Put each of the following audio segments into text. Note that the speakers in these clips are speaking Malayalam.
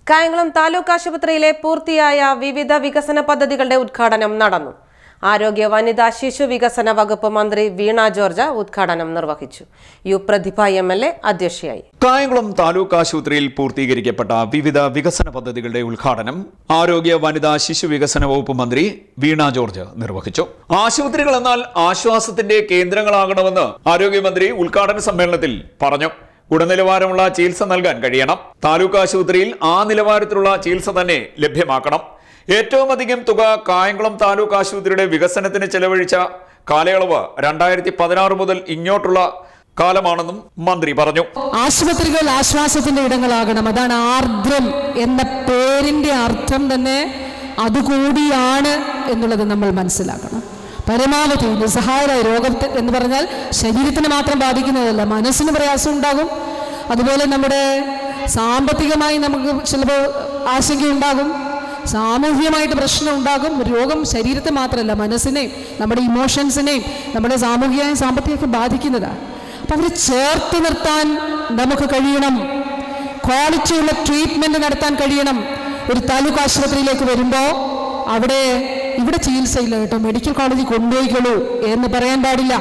കായംകുളം താലൂക്ക് ആശുപത്രിയിലെ പൂർത്തിയായ വിവിധ വികസന പദ്ധതികളുടെ ഉദ്ഘാടനം നടന്നു. ആരോഗ്യ വനിതാ ശിശു വികസന വകുപ്പ് മന്ത്രി വീണ ജോർജ് ഉദ്ഘാടനം നിർവഹിച്ചു. യു പ്രതിഭ MLA അധ്യക്ഷയായി. കായംകുളം താലൂക്ക് ആശുപത്രിയിൽ പൂർത്തീകരിക്കപ്പെട്ട വിവിധ വികസന പദ്ധതികളുടെ ഉദ്ഘാടനം ആരോഗ്യ വനിതാ ശിശു വികസന വകുപ്പ് മന്ത്രി വീണ ജോർജ് നിർവഹിച്ചു. ആശുപത്രികൾ എന്നാൽ ആശ്വാസത്തിന്റെ കേന്ദ്രങ്ങളാകണമെന്ന് ആരോഗ്യമന്ത്രി ഉദ്ഘാടന സമ്മേളനത്തിൽ പറഞ്ഞു. ഗുണനിലവാരമുള്ള ചികിത്സ നൽകാൻ കഴിയണം. താലൂക്ക് ആശുപത്രിയിൽ ആ നിലവാരത്തിലുള്ള ചികിത്സ തന്നെ ലഭ്യമാക്കണം. ഏറ്റവും അധികം തുക കായംകുളം താലൂക്ക് ആശുപത്രിയുടെ വികസനത്തിന് ചെലവഴിച്ച കാലയളവ് 2016 മുതൽ ഇങ്ങോട്ടുള്ള കാലമാണെന്നും മന്ത്രി പറഞ്ഞു. ആശുപത്രികൾ ആശ്വാസത്തിന്റെ ഇടങ്ങളാകണം. അതാണ് ആർദ്രം എന്ന പേരിന്റെ അർത്ഥം തന്നെ അതുകൂടിയാണ് എന്നുള്ളത് നമ്മൾ മനസ്സിലാക്കണം. പരമാവധി നിസ്സഹായരായ രോഗം എന്ന് പറഞ്ഞാൽ ശരീരത്തിന് മാത്രം ബാധിക്കുന്നതല്ല, മനസ്സിന് പ്രയാസം ഉണ്ടാകും. അതുപോലെ നമ്മുടെ സാമ്പത്തികമായി നമുക്ക് ചിലപ്പോൾ ആശങ്കയുണ്ടാകും, സാമൂഹികമായിട്ട് പ്രശ്നം ഉണ്ടാകും. രോഗം ശരീരത്തെ മാത്രമല്ല, മനസ്സിനെയും നമ്മുടെ ഇമോഷൻസിനെയും നമ്മുടെ സാമൂഹികമായും സാമ്പത്തികമൊക്കെ ബാധിക്കുന്നതാണ്. അപ്പം അവരെ ചേർത്ത് നിർത്താൻ നമുക്ക് കഴിയണം. ക്വാളിറ്റിയുള്ള ട്രീറ്റ്മെൻറ്റ് നടത്താൻ കഴിയണം. ഒരു താലൂക്ക് ആശുപത്രിയിലേക്ക് വരുമ്പോൾ ഇവിടെ ചികിത്സയില്ല കേട്ടോ, മെഡിക്കൽ കോളേജിൽ കൊണ്ടുപോയിക്കോളൂ എന്ന് പറയാൻ പാടില്ല.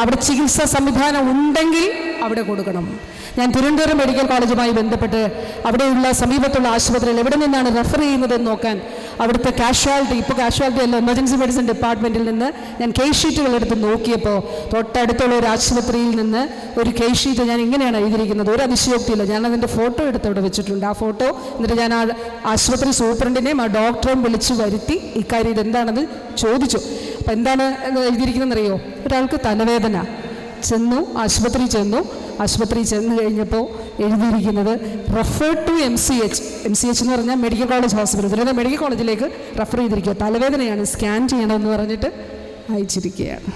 അവിടെ ചികിത്സാ സംവിധാനം ഉണ്ടെങ്കിൽ അവിടെ കൊടുക്കണം. ഞാൻ തിരുവനന്തപുരം മെഡിക്കൽ കോളേജുമായി ബന്ധപ്പെട്ട് അവിടെയുള്ള സമീപത്തുള്ള ആശുപത്രിയിൽ എവിടെ നിന്നാണ് റെഫർ ചെയ്യുന്നതെന്ന് നോക്കാൻ അവിടുത്തെ ഇപ്പോൾ കാഷ്വാലിറ്റി അല്ല, എമർജൻസി മെഡിസിൻ ഡിപ്പാർട്ട്മെൻറ്റിൽ നിന്ന് ഞാൻ കേസ് ഷീറ്റുകൾ എടുത്ത് നോക്കിയപ്പോൾ തൊട്ടടുത്തുള്ള ഒരു ആശുപത്രിയിൽ നിന്ന് ഒരു കേസ് ഷീറ്റ് ഞാൻ ഇങ്ങനെയാണ് എഴുതിയിരിക്കുന്നത്. ഒരു അതിശയോക്തിയില്ല. ഞാൻ അതിൻ്റെ ഫോട്ടോ എടുത്ത് അവിടെ വെച്ചിട്ടുണ്ട്. ആ ഫോട്ടോ എന്നിട്ട് ഞാൻ ആ ആശുപത്രി സൂപ്രണ്ടിനെയും ആ ഡോക്ടറെയും വിളിച്ചു വരുത്തി ഇക്കാര്യം ഇതെന്താണെന്ന് ചോദിച്ചു. അപ്പം എന്താണ് എഴുതിയിരിക്കുന്നതെന്നറിയോ? ഒരാൾക്ക് തലവേദന ആശുപത്രി ചെന്ന് കഴിഞ്ഞപ്പോൾ എഴുതിയിരിക്കുന്നത് റെഫർ ടു MCH എന്ന് പറഞ്ഞാൽ medical college hospital, Thiruvananthapuram medical കോളേജിലേക്ക് റെഫർ ചെയ്തിരിക്കുക. തലവേദനയാണ്, സ്കാൻ ചെയ്യണമെന്ന് പറഞ്ഞിട്ട് അയച്ചിരിക്കുകയാണ്.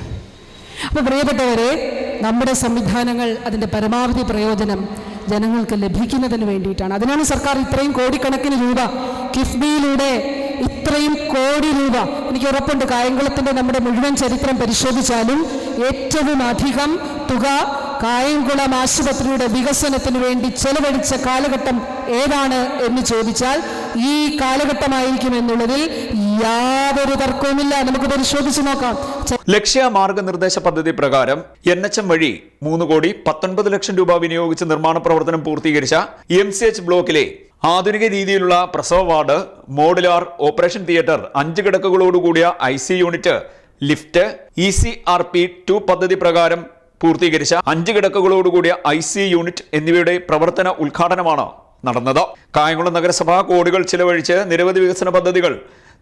അപ്പോൾ പ്രിയപ്പെട്ടവരെ, നമ്മുടെ സംവിധാനങ്ങൾ അതിൻ്റെ പരമാവധി പ്രയോജനം ജനങ്ങൾക്ക് ലഭിക്കുന്നതിന് വേണ്ടിയിട്ടാണ്. അതിനാണ് സർക്കാർ ഇത്രയും കോടിക്കണക്കിന് രൂപ കിഫ്ബിയിലൂടെ ഇത്രയും കോടി രൂപ. എനിക്ക് ഉറപ്പുണ്ട് കായംകുളത്തിൻ്റെ നമ്മുടെ മുഴുവൻ ചരിത്രം പരിശോധിച്ചാലും ഏറ്റവും അധികം തുക കായംകുളം ആശുപത്രിയുടെ വികസനത്തിന് വേണ്ടി ചെലവഴിച്ച കാലഘട്ടം ഏതാണ് എന്ന് ചോദിച്ചാൽ ഈ കാലഘട്ടമായിരിക്കും എന്നുള്ളതിൽ യാതൊരു തർക്കവുമില്ല. നമുക്ക് പരിശോധിച്ച് നോക്കാം. ലക്ഷ്യ മാർഗനിർദ്ദേശ പദ്ധതി പ്രകാരം NHM വഴി 3,19,00,000 രൂപ വിനിയോഗിച്ച് നിർമ്മാണ പ്രവർത്തനം പൂർത്തീകരിച്ച MCH ബ്ലോക്കിലെ ആധുനിക രീതിയിലുള്ള പ്രസവ ward, modular operation theatre, 5 കിടക്കകളോടുകൂടിയ IC unit, lift, ECRP2 പദ്ധതി പ്രകാരം പൂർത്തീകരിച്ച 5 കിടക്കകളോടുകൂടിയ IC യൂണിറ്റ് എന്നിവയുടെ പ്രവർത്തന ഉദ്ഘാടനമാണ് നടന്നത്. കായംകുളം നഗരസഭ കോടികൾ ചിലവഴിച്ച് നിരവധി വികസന പദ്ധതികൾ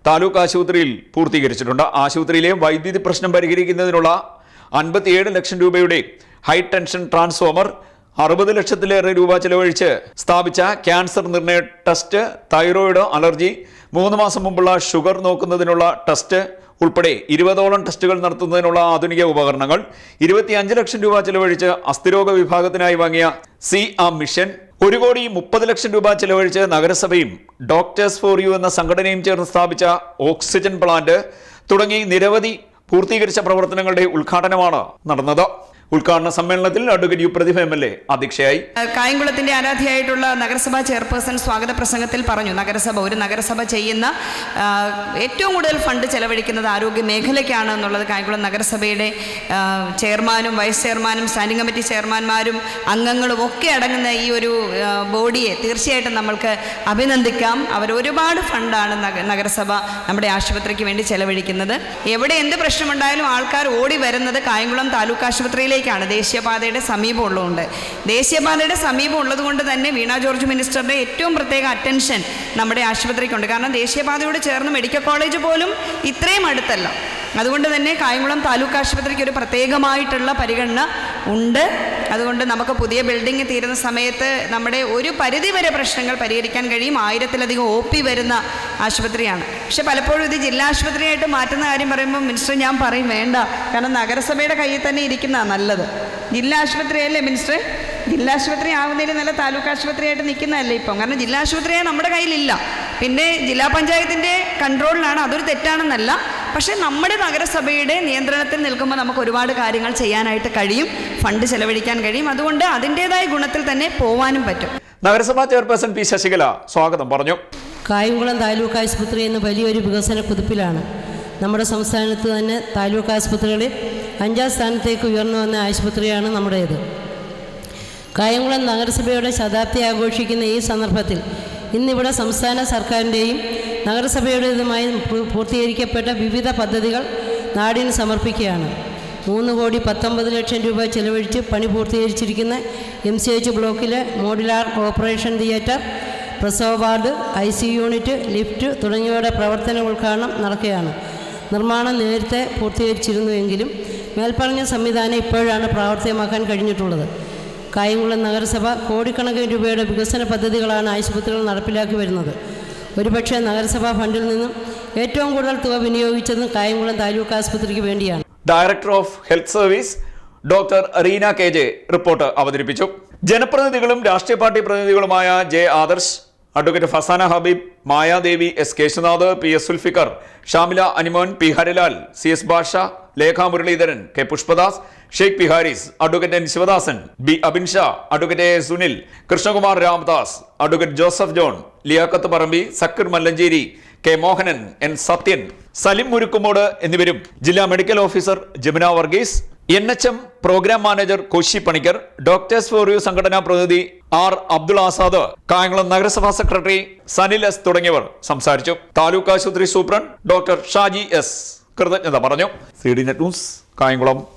താലൂക്ക് ആശുപത്രിയിൽ പൂർത്തീകരിച്ചിട്ടുണ്ട്. ആശുപത്രിയിലെ വൈദ്യുതി പ്രശ്നം പരിഹരിക്കുന്നതിനുള്ള 57 ലക്ഷം രൂപയുടെ ഹൈ ടെൻഷൻ ട്രാൻസ്ഫോമർ, 60 ലക്ഷത്തിലേറെ രൂപ ചെലവഴിച്ച് സ്ഥാപിച്ച ക്യാൻസർ നിർണയ ടെസ്റ്റ്, തൈറോയിഡ്, അലർജി, 3 മാസം മുമ്പുള്ള ഷുഗർ നോക്കുന്നതിനുള്ള ടെസ്റ്റ് ഉൾപ്പെടെ 20ഓളം ടെസ്റ്റുകൾ നടത്തുന്നതിനുള്ള ആധുനിക ഉപകരണങ്ങൾ, 25 ലക്ഷം രൂപ ചെലവഴിച്ച് അസ്ഥിരോഗ വിഭാഗത്തിനായി വാങ്ങിയ CA മിഷൻ, 1,30,00,000 രൂപ ചെലവഴിച്ച് നഗരസഭയും ഡോക്ടേഴ്സ് ഫോർ യു എന്ന സംഘടനയും ചേർന്ന് സ്ഥാപിച്ച ഓക്സിജൻ പ്ലാന്റ് തുടങ്ങി നിരവധി പൂർത്തീകരിച്ച പ്രവർത്തനങ്ങളുടെ ഉദ്ഘാടനമാണ് നടന്നത്. ഉദ്ഘാടന സമ്മേളനത്തിൽ അഡ്വക്കേറ്റ് യു പ്രതിഭ MLA അധ്യക്ഷയായി. കായംകുളത്തിന്റെ ആരാധ്യയായിട്ടുള്ള നഗരസഭാ ചെയർപേഴ്സൺ സ്വാഗത പ്രസംഗത്തിൽ പറഞ്ഞു, ഒരു നഗരസഭ ചെയ്യുന്ന ഏറ്റവും കൂടുതൽ ഫണ്ട് ചെലവഴിക്കുന്നത് ആരോഗ്യ മേഖലയ്ക്കാണ് എന്നുള്ളത്. കായംകുളം നഗരസഭയുടെ ചെയർമാനും വൈസ് ചെയർമാനും സ്റ്റാൻഡിംഗ് കമ്മിറ്റി ചെയർമാന്മാരും അംഗങ്ങളും ഒക്കെ അടങ്ങുന്ന ഈ ഒരു ബോഡിയെ തീർച്ചയായിട്ടും നമ്മൾക്ക് അഭിനന്ദിക്കാം. അവർ ഒരുപാട് ഫണ്ടാണ് നഗരസഭ നമ്മുടെ ആശുപത്രിക്ക് വേണ്ടി ചെലവഴിക്കുന്നത്. എവിടെ എന്ത് പ്രശ്നമുണ്ടായാലും ആൾക്കാർ ഓടി വരുന്നത് കായംകുളം താലൂക്ക് ആശുപത്രിയിലേക്ക് ദേശീയപാതയുടെ സമീപം ഉള്ളതുകൊണ്ട്. ദേശീയപാതയുടെ സമീപം ഉള്ളത് കൊണ്ട് തന്നെ വീണ ജോർജ് മിനിസ്റ്ററുടെ ഏറ്റവും പ്രത്യേക അറ്റൻഷൻ നമ്മുടെ ആശുപത്രിക്കുണ്ട്. കാരണം ദേശീയപാതയോട് ചേർന്ന് മെഡിക്കൽ കോളേജ് പോലും ഇത്രയും അടുത്തല്ല. അതുകൊണ്ട് തന്നെ കായംകുളം താലൂക്ക് ആശുപത്രിക്ക് ഒരു പ്രത്യേകമായിട്ടുള്ള പരിഗണന ഉണ്ട്. അതുകൊണ്ട് നമുക്ക് പുതിയ ബിൽഡിംഗ് തീരുന്ന സമയത്ത് നമ്മുടെ ഒരു പരിധിവരെ പ്രശ്നങ്ങൾ പരിഹരിക്കാൻ കഴിയും. 1000-ലധികം OP വരുന്ന ആശുപത്രിയാണ്. പക്ഷെ പലപ്പോഴും ഇത് ജില്ലാ ആശുപത്രിയായിട്ട് മാറ്റുന്ന കാര്യം പറയുമ്പോൾ മിനിസ്റ്റർ ഞാൻ പറയും വേണ്ട, കാരണം നഗരസഭയുടെ കയ്യിൽ തന്നെ ഇരിക്കുന്നതാണ് നല്ലത്. ജില്ലാ ആശുപത്രിയല്ലേ മിനിസ്റ്റർ? ജില്ലാ ആശുപത്രി ആവുന്നതിന് നല്ല താലൂക്ക് ആശുപത്രിയായിട്ട് നിൽക്കുന്നതല്ലേ ഇപ്പം? കാരണം ജില്ലാ ആശുപത്രിയായ നമ്മുടെ കയ്യിലില്ല. പിന്നെ ജില്ലാ പഞ്ചായത്തിൻ്റെ കൺട്രോളിലാണ്. അതൊരു തെറ്റാണെന്നല്ല, പക്ഷേ നമ്മുടെ നഗരസഭയുടെ നിയന്ത്രണത്തിൽ നിൽക്കുമ്പോൾ നമുക്ക് ഒരുപാട് കാര്യങ്ങൾ ചെയ്യാനായിട്ട് കഴിയും, ഫണ്ട് ചെലവഴിക്കാൻ കഴിയും. അതുകൊണ്ട് അതിൻ്റേതായ ഗുണത്തിൽ തന്നെ പോവാനും പറ്റും. നഗരസഭാ ചെയർപേഴ്സൺ പി ശശികല സ്വാഗതം പറഞ്ഞു. കായംകുളം താലൂക്ക് ആശുപത്രി എന്ന വലിയൊരു വികസന കുതിപ്പിലാണ്. നമ്മുടെ സംസ്ഥാനത്ത് തന്നെ താലൂക്ക് ആശുപത്രികളിൽ 5ാം സ്ഥാനത്തേക്ക് ഉയർന്നു വന്ന ആശുപത്രിയാണ് നമ്മുടേത്. കായംകുളം നഗരസഭയുടെ ശതാബ്ദി ആഘോഷിക്കുന്ന ഈ സന്ദർഭത്തിൽ ഇന്നിവിടെ സംസ്ഥാന സർക്കാരിൻ്റെയും നഗരസഭയുടേതുമായി പൂർത്തീകരിക്കപ്പെട്ട വിവിധ പദ്ധതികൾ നാടിന് സമർപ്പിക്കുകയാണ്. 3,19,00,000 രൂപ ചെലവഴിച്ച് പണി പൂർത്തീകരിച്ചിരിക്കുന്ന MCH ബ്ലോക്കിലെ മോഡുലാർ ഓപ്പറേഷൻ തിയേറ്റർ, പ്രസവ വാർഡ്, IC യൂണിറ്റ്, ലിഫ്റ്റ് തുടങ്ങിയവയുടെ പ്രവർത്തന ഉദ്ഘാടനം നടക്കുകയാണ്. നിർമ്മാണം നേരത്തെ പൂർത്തീകരിച്ചിരുന്നുവെങ്കിലും മേൽപ്പറഞ്ഞ സംവിധാനം ഇപ്പോഴാണ് പ്രാവർത്തികമാക്കാൻ കഴിഞ്ഞിട്ടുള്ളത്. കായംകുളം നഗരസഭ കോടിക്കണക്കിന് രൂപയുടെ വികസന പദ്ധതികളാണ് ആശുപത്രികൾ നടപ്പിലാക്കി വരുന്നത്. ഒരുപക്ഷെ നഗരസഭാ ഫണ്ടിൽ നിന്നും ഏറ്റവും കൂടുതൽ തുക വിനിയോഗിച്ചതും കായംകുളം താലൂക്ക് ആശുപത്രിക്ക് വേണ്ടിയാണ്. Director of health service doctor Reena KJ report അവതരിപ്പിച്ചു. ജനപ്രതിനിധികളും രാഷ്ട്രീയ പാർട്ടി പ്രതിനിധികളുമായ J. Adarsh, advocate Fasana Habeeb, Mayadevi, S. Keshunath, PS Sulfikar, Shamila Animon, P. Harilal, CS Basha, Lekha Muraleedharan, K. Pushpadas, Sheikh P Haris, advocate N. Sivadasan, B. Abinsha, advocate A. Sunil, Krishnakumar Ramdas, advocate Joseph John, Liyakath Parambi, Sakeer Mallancheri, K. Mohanan, N. Sathyan, Salim Murukkumod എന്നിവരും ജില്ലാ medical officer Jamuna Varghese, NHM programme manager Koshy Panicker, doctors for you സംഘടനാ പ്രതിനിധി R. അബ്ദുൾ ആസാദ്, കായംകുളം നഗരസഭാ സെക്രട്ടറി സനിൽ S. തുടങ്ങിയവർ സംസാരിച്ചു. താലൂക്ക് ആശുപത്രി സൂപ്രണ്ട് ഡോക്ടർ ഷാജി S. കൃതജ്ഞത പറഞ്ഞു. CD net news, Kayamkulam.